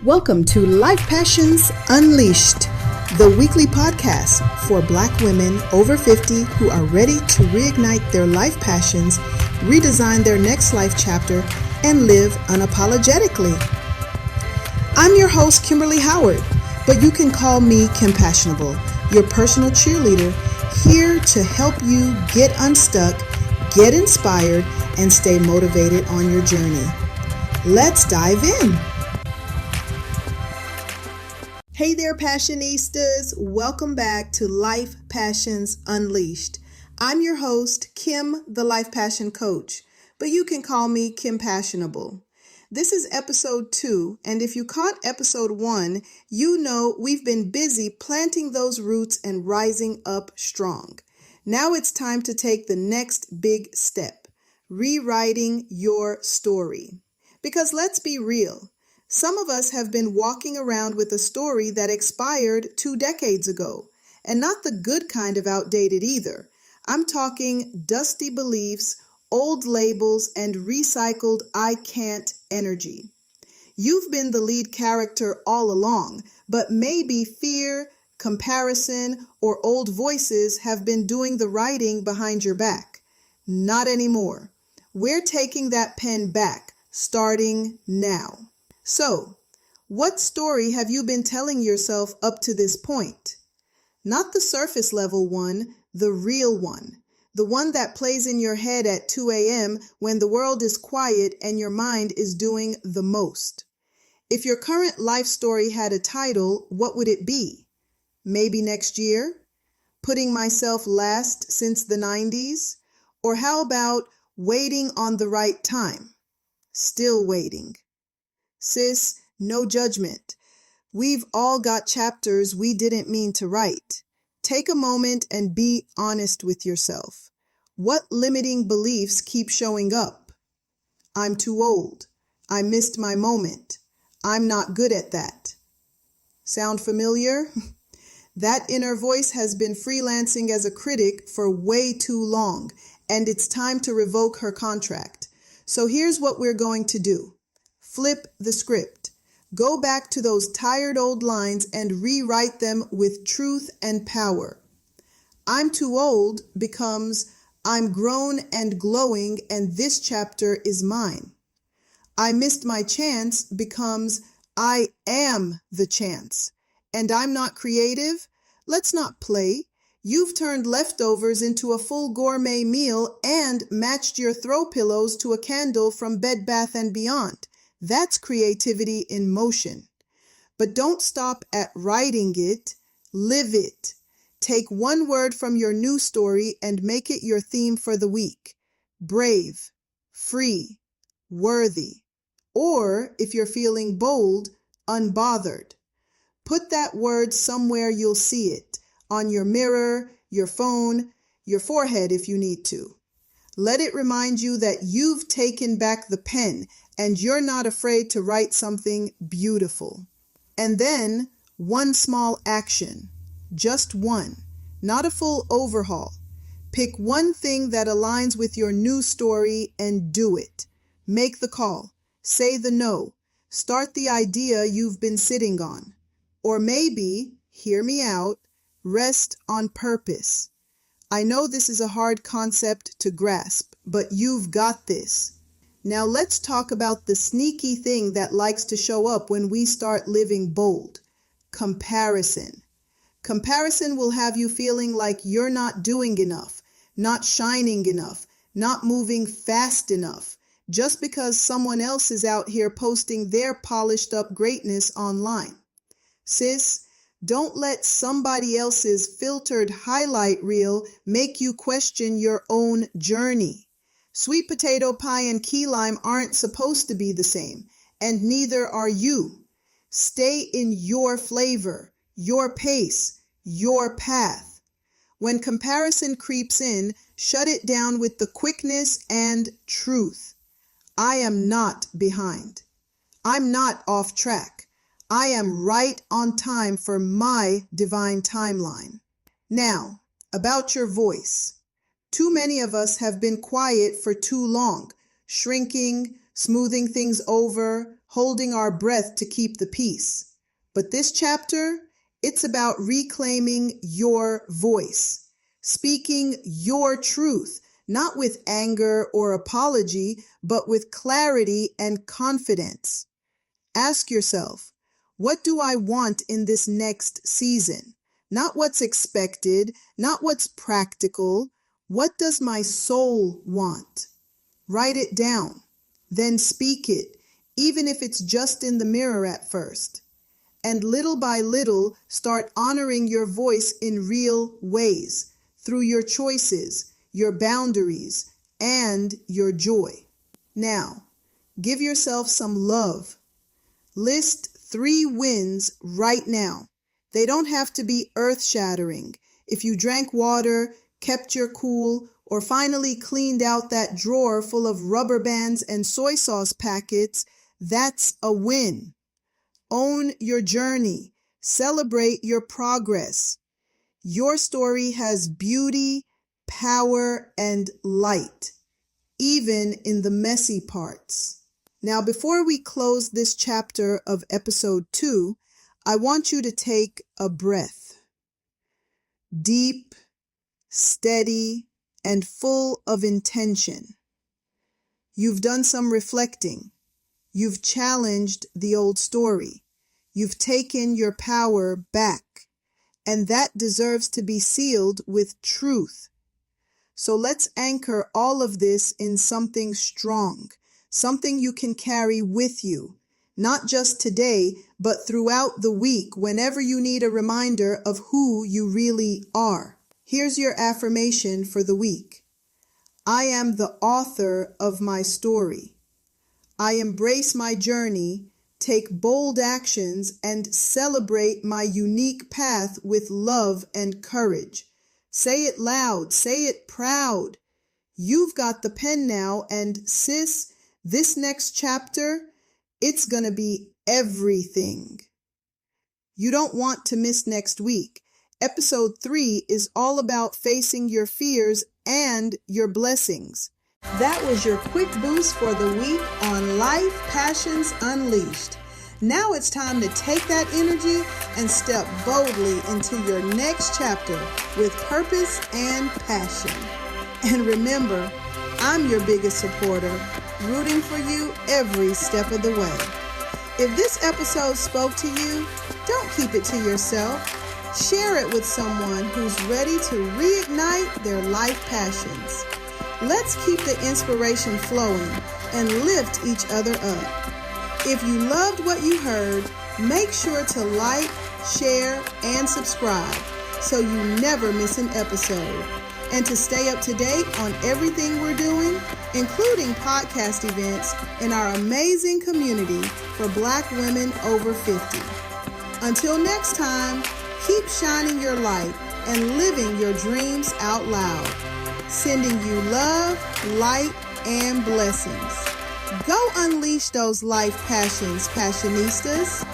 Welcome to Life Passions Unleashed, the weekly podcast for Black women over 50 who are ready to reignite their life passions, redesign their next life chapter, and live unapologetically. I'm your host, Kimberly Howard, but you can call me Kimpassionable, your personal cheerleader, here to help you get unstuck, get inspired, and stay motivated on your journey. Let's dive in. Hey there, Passionistas. Welcome back to Life Passions Unleashed. I'm your host, Kim, the Life Passion Coach, but you can call me Kimpassionable. This is episode 2, and if you caught episode 1, you know we've been busy planting those roots and rising up strong. Now it's time to take the next big step, rewriting your story. Because let's be real, some of us have been walking around with a story that expired 2 decades ago, and not the good kind of outdated either. I'm talking dusty beliefs, old labels, and recycled I can't energy. You've been the lead character all along, but maybe fear, comparison, or old voices have been doing the writing behind your back. Not anymore. We're taking that pen back, starting now. So, what story have you been telling yourself up to this point? Not the surface level one, the real one. The one that plays in your head at 2 a.m. when the world is quiet and your mind is doing the most. If your current life story had a title, what would it be? Maybe next year? Putting myself last since the 90s? Or how about waiting on the right time? Still waiting. Sis, no judgment. We've all got chapters we didn't mean to write. Take a moment and be honest with yourself. What limiting beliefs keep showing up? I'm too old. I missed my moment. I'm not good at that. Sound familiar? That inner voice has been freelancing as a critic for way too long, and it's time to revoke her contract. So here's what we're going to do. Flip the script. Go back to those tired old lines and rewrite them with truth and power. I'm too old becomes I'm grown and glowing and this chapter is mine. I missed my chance becomes I am the chance. And I'm not creative? Let's not play. You've turned leftovers into a full gourmet meal and matched your throw pillows to a candle from Bed Bath & Beyond. That's creativity in motion. But don't stop at writing it, live it. Take one word from your new story and make it your theme for the week. Brave, free, worthy. Or, if you're feeling bold, unbothered. Put that word somewhere you'll see it, on your mirror, your phone, your forehead if you need to. Let it remind you that you've taken back the pen and you're not afraid to write something beautiful. And then, one small action. Just one. Not a full overhaul. Pick one thing that aligns with your new story and do it. Make the call. Say the no. Start the idea you've been sitting on. Or maybe, hear me out, rest on purpose. I know this is a hard concept to grasp, but you've got this. Now let's talk about the sneaky thing that likes to show up when we start living bold. Comparison. Comparison will have you feeling like you're not doing enough, not shining enough, not moving fast enough, just because someone else is out here posting their polished up greatness online. Sis, don't let somebody else's filtered highlight reel make you question your own journey. Sweet potato pie and key lime aren't supposed to be the same, and neither are you. Stay in your flavor, your pace, your path. When comparison creeps in, shut it down with the quickness and truth. I am not behind. I'm not off track. I am right on time for my divine timeline. Now, about your voice. Too many of us have been quiet for too long, shrinking, smoothing things over, holding our breath to keep the peace. But this chapter, it's about reclaiming your voice, speaking your truth, not with anger or apology, but with clarity and confidence. Ask yourself, what do I want in this next season? Not what's expected, not what's practical. What does my soul want? Write it down, then speak it, even if it's just in the mirror at first. And little by little, start honoring your voice in real ways, through your choices, your boundaries, and your joy. Now, give yourself some love. List 3 wins right now. They don't have to be earth-shattering. If you drank water, kept your cool, or finally cleaned out that drawer full of rubber bands and soy sauce packets, that's a win. Own your journey. Celebrate your progress. Your story has beauty, power, and light, even in the messy parts. Now, before we close this chapter of episode 2, I want you to take a breath. Deep, steady, and full of intention. You've done some reflecting. You've challenged the old story. You've taken your power back, and that deserves to be sealed with truth. So let's anchor all of this in something strong, something you can carry with you, not just today, but throughout the week whenever you need a reminder of who you really are. Here's your affirmation for the week. I am the author of my story. I embrace my journey, take bold actions, and celebrate my unique path with love and courage. Say it loud, say it proud. You've got the pen now, and sis, this next chapter, it's gonna be everything. You don't want to miss next week. Episode 3 is all about facing your fears and your blessings. That was your quick boost for the week on Life Passions Unleashed. Now it's time to take that energy and step boldly into your next chapter with purpose and passion. And remember, I'm your biggest supporter, rooting for you every step of the way. If this episode spoke to you, don't keep it to yourself. Share it with someone who's ready to reignite their life passions. Let's keep the inspiration flowing and lift each other up. If you loved what you heard, make sure to like, share, and subscribe so you never miss an episode. And to stay up to date on everything we're doing, including podcast events in our amazing community for Black women over 50. Until next time, keep shining your light and living your dreams out loud. Sending you love, light, and blessings. Go unleash those life passions, Passionistas.